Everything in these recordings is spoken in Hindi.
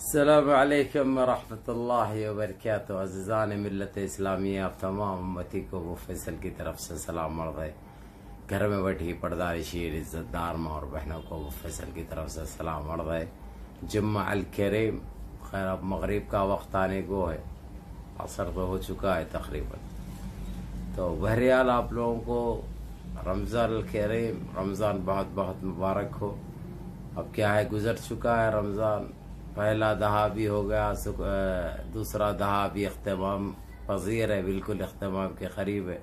अस्सलाम वालेकुम रहमतुल्लाहि व बरकातहू। अज़ीज़ान मिल्लत इस्लामी, आप तमाम उम्मती को वो फैसल की तरफ से सलाम मर रहे। घर में बैठी पर्दारी शीर इज्जतदार माँ और बहनों को वो फैसल की तरफ से सलाम मर रहे। जुम्मा अल करीम। खैर, अब मगरिब का वक्त आने को है, असर तो हो चुका है तकरीबन। तो बहरहाल आप लोगों को रमज़ान अल करीम, रमज़ान बहुत बहुत मुबारक हो। अब क्या है, गुजर चुका है रमज़ान। पहला दहा भी हो गया, दूसरा दहा भी अख्तमाम पज़ीर है, बिल्कुल अख्तमाम के करीब है।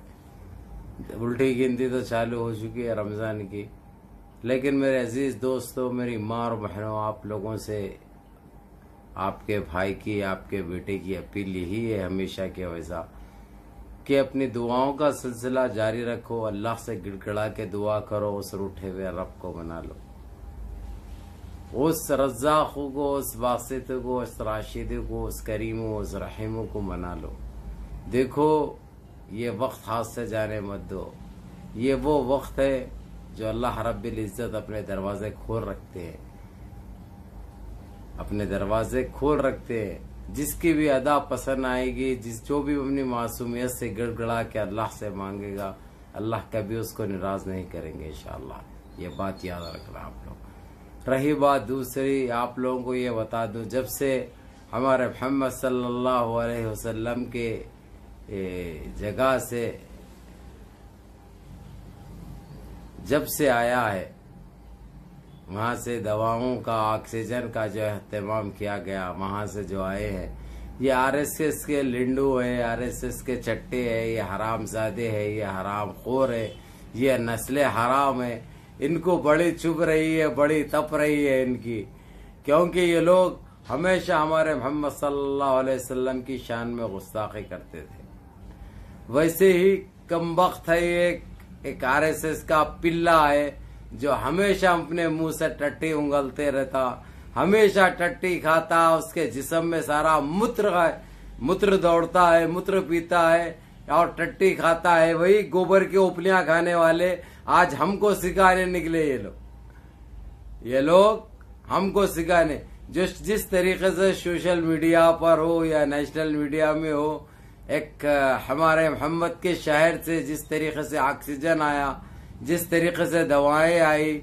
उल्टी गिनती तो चालू हो चुकी है रमज़ान की। लेकिन मेरे अजीज़ दोस्तों, मेरी माँ और बहनों, आप लोगों से, आपके भाई की, आपके बेटे की अपील यही है हमेशा के वैसा कि अपनी दुआओं का सिलसिला जारी रखो। अल्लाह से गिड़गिड़ा के दुआ करो, उस रूठे हुए रब को मना लो, उस रज़्ज़ाक़ को, उस वासित को, उस राशिद को, उस करीम, उस रहीम को मना लो। देखो, ये वक्त हाथ से जाने मत दो। ये वो वक्त है जो अल्लाह रब्बिल इज़्ज़त अपने दरवाजे खोल रखते हैं, अपने दरवाजे खोल रखते हैं। जिसकी भी अदा पसंद आएगी, जो भी अपनी मासूमियत से गिड़गिड़ा के अल्लाह से मांगेगा, अल्लाह कभी उसको निराश नहीं करेंगे इंशाअल्लाह। ये बात याद रखना आप लोग। रही बात दूसरी, आप लोगों को ये बता दूं, जब से हमारे मोहम्मद सल्लल्लाहु अलैहि वसल्लम के जगह से जब से आया है, वहाँ से दवाओं का, ऑक्सीजन का जो एहतमाम किया गया, वहाँ से जो आए हैं, ये आरएसएस के लिंडू है, आरएसएस के चट्टे है, ये हरामजादे है, ये हराम खोर है, ये नस्लें हराम है। इनको बड़ी चुभ रही है, बड़ी तप रही है इनकी, क्योंकि ये लोग हमेशा हमारे मोहम्मद सल्लल्लाहु अलैहि वसल्लम की शान में गुस्ताखी करते थे। वैसे ही कमबख्त है एक आरएसएस का पिल्ला है जो हमेशा अपने मुंह से टट्टी उंगलते रहता, हमेशा टट्टी खाता, उसके जिस्म में सारा मूत्र है, मूत्र दौड़ता है, मूत्र पीता है और टट्टी खाता है। वही गोबर की उपलियां खाने वाले आज हमको सिखाने निकले। ये लोग हमको सिखाने, जिस तरीके से सोशल मीडिया पर हो या नेशनल मीडिया में हो, एक हमारे मोहम्मद के शहर से जिस तरीके से ऑक्सीजन आया, जिस तरीके से दवाएं आई,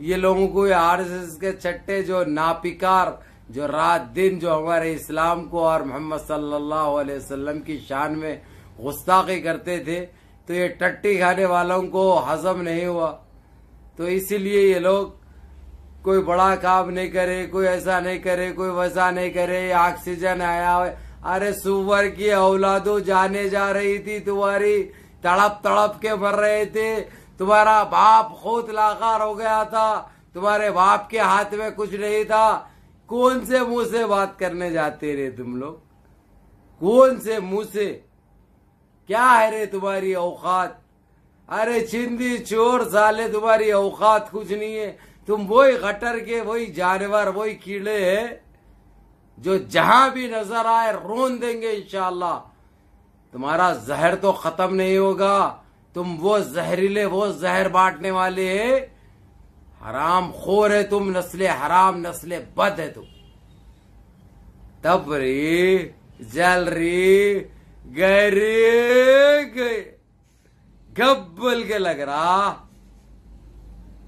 ये लोगों को ये आरएसएस के चट्टे जो नापिकार, जो रात दिन जो हमारे इस्लाम को और मोहम्मद सल्लल्लाहु अलैहि वसल्लम की शान में गुस्ताखी करते थे, तो ये टट्टी खाने वालों को हजम नहीं हुआ। तो इसीलिए ये लोग कोई बड़ा काम नहीं करे, कोई ऐसा नहीं करे, कोई वैसा नहीं करे। ऑक्सीजन आया, अरे सुअर की औलादों जाने जा रही थी तुम्हारी, तड़प तड़प के मर रहे थे। तुम्हारा बाप खुद लाकार हो गया था, तुम्हारे बाप के हाथ में कुछ नहीं था। कौन से मुंह से बात करने जाते रे तुम लोग? कौन से मुंह से? क्या है रे तुम्हारी औकात? अरे चिंदी चोर साले, तुम्हारी औकात कुछ नहीं है। तुम वही गटर के, वही जानवर, वही कीड़े हैं जो जहां भी नजर आए रोन देंगे इंशाअल्लाह। तुम्हारा जहर तो खत्म नहीं होगा। तुम वो जहरीले, वो जहर बांटने वाले हैं, हराम खोर है तुम, नस्ले हराम, नस्ले बद है तुम। तब रे जल रे गए कब बोल के लग रहा,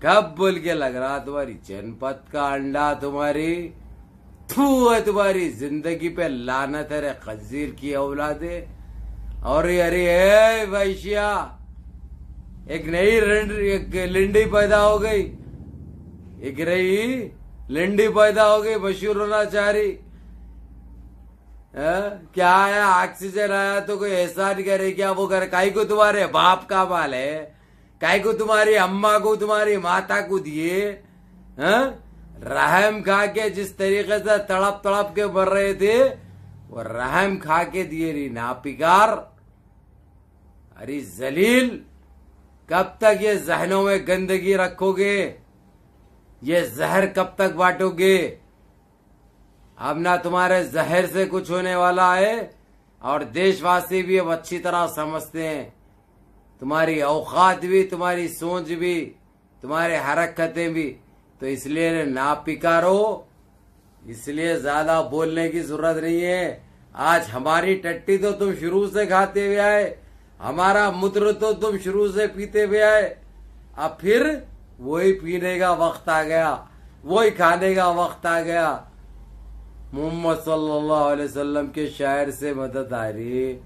कब बोल के लग रहा तुम्हारी जनपद का अंडा, तुम्हारी थू है, तुम्हारी जिंदगी पे लानत है रे खंजीर की औलादे। और अरे वैश्या, एक नई लिंडी पैदा हो गई, एक नई लिंडी पैदा हो गई, मशहूर होना चाह रही। क्या आया, ऑक्सीजन आया तो कोई एहसान करे क्या? वो करे काई को तुम्हारे बाप का माल है, काई को तुम्हारी अम्मा को, तुम्हारी माता को दिए। रहम खा के जिस तरीके से तड़प तड़प के मर रहे थे, वो रहम खा के दिए रही नापिकार। अरे जलील, कब तक ये जहनों में गंदगी रखोगे? ये जहर कब तक बांटोगे? अब ना तुम्हारे जहर से कुछ होने वाला है, और देशवासी भी अब अच्छी तरह समझते हैं तुम्हारी औकात भी, तुम्हारी सोच भी, तुम्हारी हरकतें भी। तो इसलिए नापिकारो, इसलिए ज्यादा बोलने की जरूरत नहीं है। आज हमारी टट्टी तो तुम शुरू से खाते हुए आए, हमारा मूत्र तो तुम शुरू से पीते हुए आए। अब फिर वही पीने का वक्त आ गया, वही खाने का वक्त आ गया। मोहम्मद सल्लल्लाहु अलैहि वसल्लम के शायर से मदद आ रही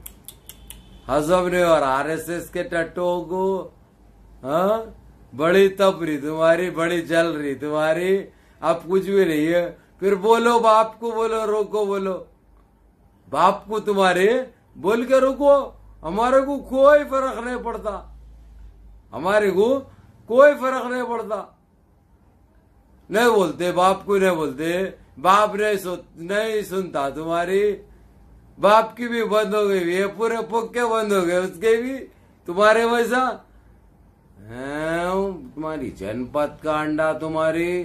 हजम ने और आरएसएस के टट्टों को। हाँ, बड़ी तपरी तुम्हारी, बड़ी जल रही तुम्हारी। अब कुछ भी नहीं है। फिर बोलो बाप को, बोलो रोको, बोलो बाप को तुम्हारे बोल के रुको। हमारे को कोई फर्क नहीं पड़ता, हमारे को कोई फर्क नहीं पड़ता। नहीं बोलते बाप को, नहीं बोलते बाप नहीं सुनता तुम्हारी। बाप की भी बंद हो गई है, पूरे पुक्के बंद हो गए उसके भी तुम्हारे वैसा। तुम्हारी जनपद का अंडा, तुम्हारी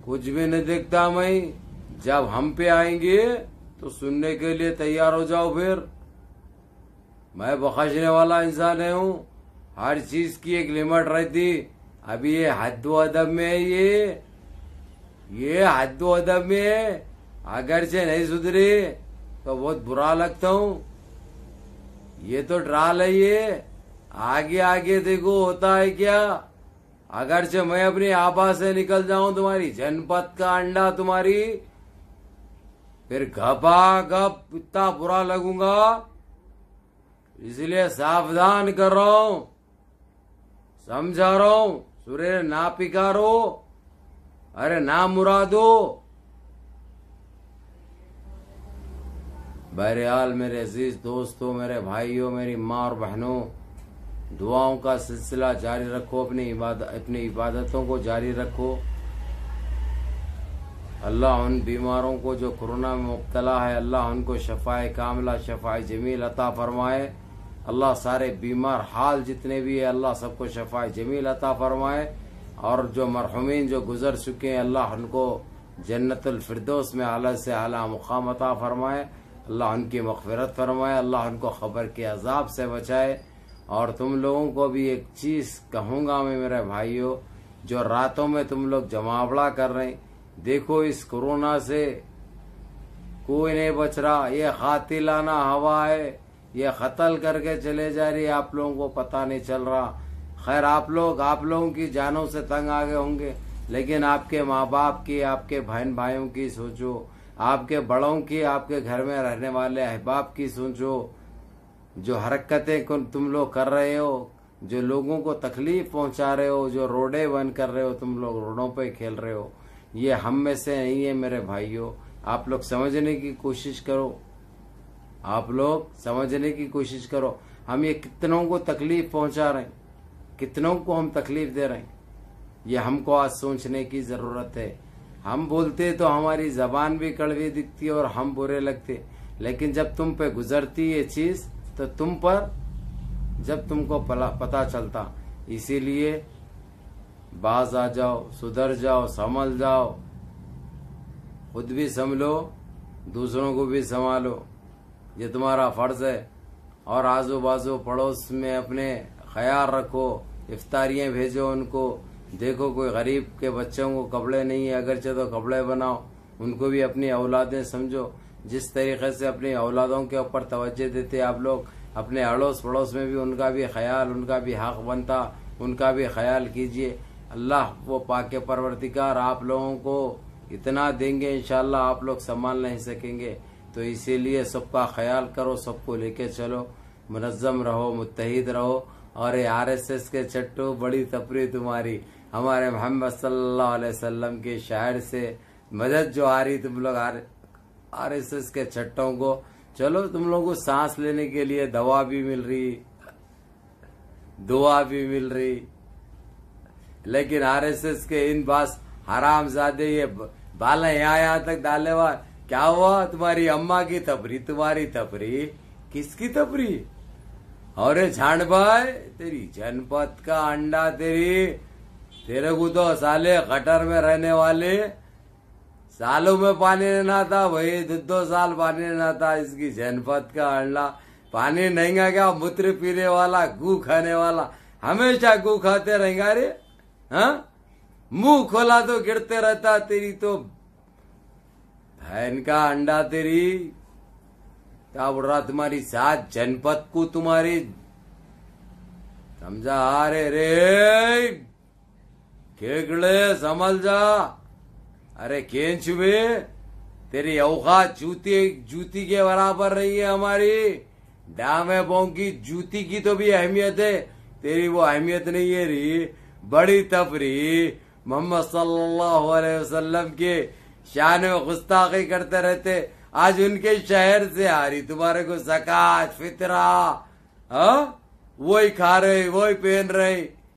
कुछ भी नहीं दिखता। मैं जब हम पे आएंगे तो सुनने के लिए तैयार हो जाओ। फिर मैं बख्शने वाला इंसान है हूँ, हर चीज की एक लिमिट रहती। अभी ये हद्दो अदब में है, ये हद्दो अदब में है। अगर से नहीं सुधरे तो बहुत बुरा लगता हूँ। ये तो ड्राल है, ये आगे आगे देखो होता है क्या। अगर से मैं अपनी आभा से निकल जाऊं, तुम्हारी जनपद का अंडा तुम्हारी, फिर घपा घप इतना बुरा लगूंगा। इसलिए सावधान कर रहा हूं, समझा रहा हूं। सूर्य ना पिकारो, अरे ना मुरादो। बहरहाल मेरे अजीज दोस्तों, मेरे भाइयों, मेरी माँ और बहनों, दुआओं का सिलसिला जारी रखो, अपनी इबादतों को जारी रखो। अल्लाह उन बीमारों को जो कोरोना में मुब्तला है, अल्लाह उनको शफाए कामिला, शफाए जमील अता फरमाए। अल्लाह सारे बीमार हाल जितने भी है, अल्लाह सबको शफाए जमील अता फरमाए। और जो मरहुमीन जो गुजर चुके हैं, अल्लाह उनको जन्नतुल फिरदौस में आला से आला मुकाम अता फरमाए। अल्लाह उनकी मग़फ़िरत फरमाए, अल्लाह उनको खबर के अजाब से बचाए। और तुम लोगों को भी एक चीज कहूंगा मैं मेरे भाइयों, जो रातों में तुम लोग जमावड़ा कर रहे हैं, देखो इस कोरोना से कोई नहीं बच रहा। ये कातिलाना हवा है, ये कत्ल करके चले जा रही है, आप लोगों को पता नहीं चल रहा। खैर आप लोगों की जानों से तंग आ गए होंगे, लेकिन आपके माँ बाप की, आपके बहन भाइयों की सोचो, आपके बड़ों की, आपके घर में रहने वाले अहबाब की सोचो। जो हरकतें तुम लोग कर रहे हो, जो लोगों को तकलीफ पहुंचा रहे हो, जो रोडे बंद कर रहे हो, तुम लोग रोडों पे खेल रहे हो, ये हम में से नहीं है मेरे भाइयों। आप लोग समझने की कोशिश करो, आप लोग समझने की कोशिश करो। हम ये कितनों को तकलीफ पहुंचा रहे हैं, कितनों को हम तकलीफ दे रहे हैं, ये हमको आज सोचने की जरूरत है। हम बोलते तो हमारी जबान भी कड़वी दिखती है और हम बुरे लगते, लेकिन जब तुम पे गुजरती ये चीज तो तुम पर जब तुमको पता चलता। इसीलिए बाज आ जाओ, सुधर जाओ, संभल जाओ, खुद भी संभलो, दूसरों को भी संभालो, ये तुम्हारा फर्ज है। और आजू बाजू पड़ोस में अपने ख्याल रखो, इफ्तारियां भेजो उनको। देखो कोई गरीब के बच्चों को कपड़े नहीं है, अगरचे तो कपड़े बनाओ, उनको भी अपनी औलादें समझो। जिस तरीके से अपनी औलादों के ऊपर तवज्जो देते आप लोग, अपने अड़ोस पड़ोस में भी उनका भी ख्याल, उनका भी हक बनता, उनका भी ख्याल कीजिए। अल्लाह वो पाके परवरदिगार आप लोगों को इतना देंगे, इंशाल्लाह आप लोग संभाल नहीं सकेंगे। तो इसीलिए सबका ख्याल करो, सबको लेके चलो, मुनज़्ज़म रहो, मुत्तहिद रहो। और ये आरएसएस के चट्टू, बड़ी तफरी तुम्हारी। हमारे मोहम्मद सल्लल्लाहु अलैहि वसल्लम के शायर से मदद जो आ रही, तुम लोग आरएसएस के चट्टों को, चलो तुम लोगों को सांस लेने के लिए दवा भी मिल रही, दुआ भी मिल रही, लेकिन आरएसएस के इन बास हरामजादे ये बाला यहाँ तक डाले हुआ। क्या हुआ? तुम्हारी अम्मा की तफरी, तुम्हारी तफरी, किसकी तफरी? और झांड भाई, तेरी जनपद का अंडा, तेरे को तो साले गटर में रहने वाले सालों में पानी लेना था भाई, 2 साल पानी लेना था। इसकी जनपद का अंडा पानी नहीं का क्या, मूत्र पीने वाला, गू खाने वाला, हमेशा गू खाते रहेगा रे। हाँ, मुंह खोला तो गिरते रहता। तेरी तो है इनका अंडा तेरी। क्या बोल रहा तुम्हारी सात जनपद को तुम्हारी समझा। अरे रे केकड़े समझ जा। अरे केंच बे तेरी औकात जूती के बराबर नहीं है हमारी। डामे बों की जूती की तो भी अहमियत है, तेरी वो अहमियत नहीं है री। बड़ी तफरी मोहम्मद सल्लल्लाहु अलैहि वसल्लम के शान में गुस्ताखी करते रहते, आज उनके शहर से आ रही तुम्हारे को ज़कात फितरा। हाँ वही खा रहे वही पहन रहे,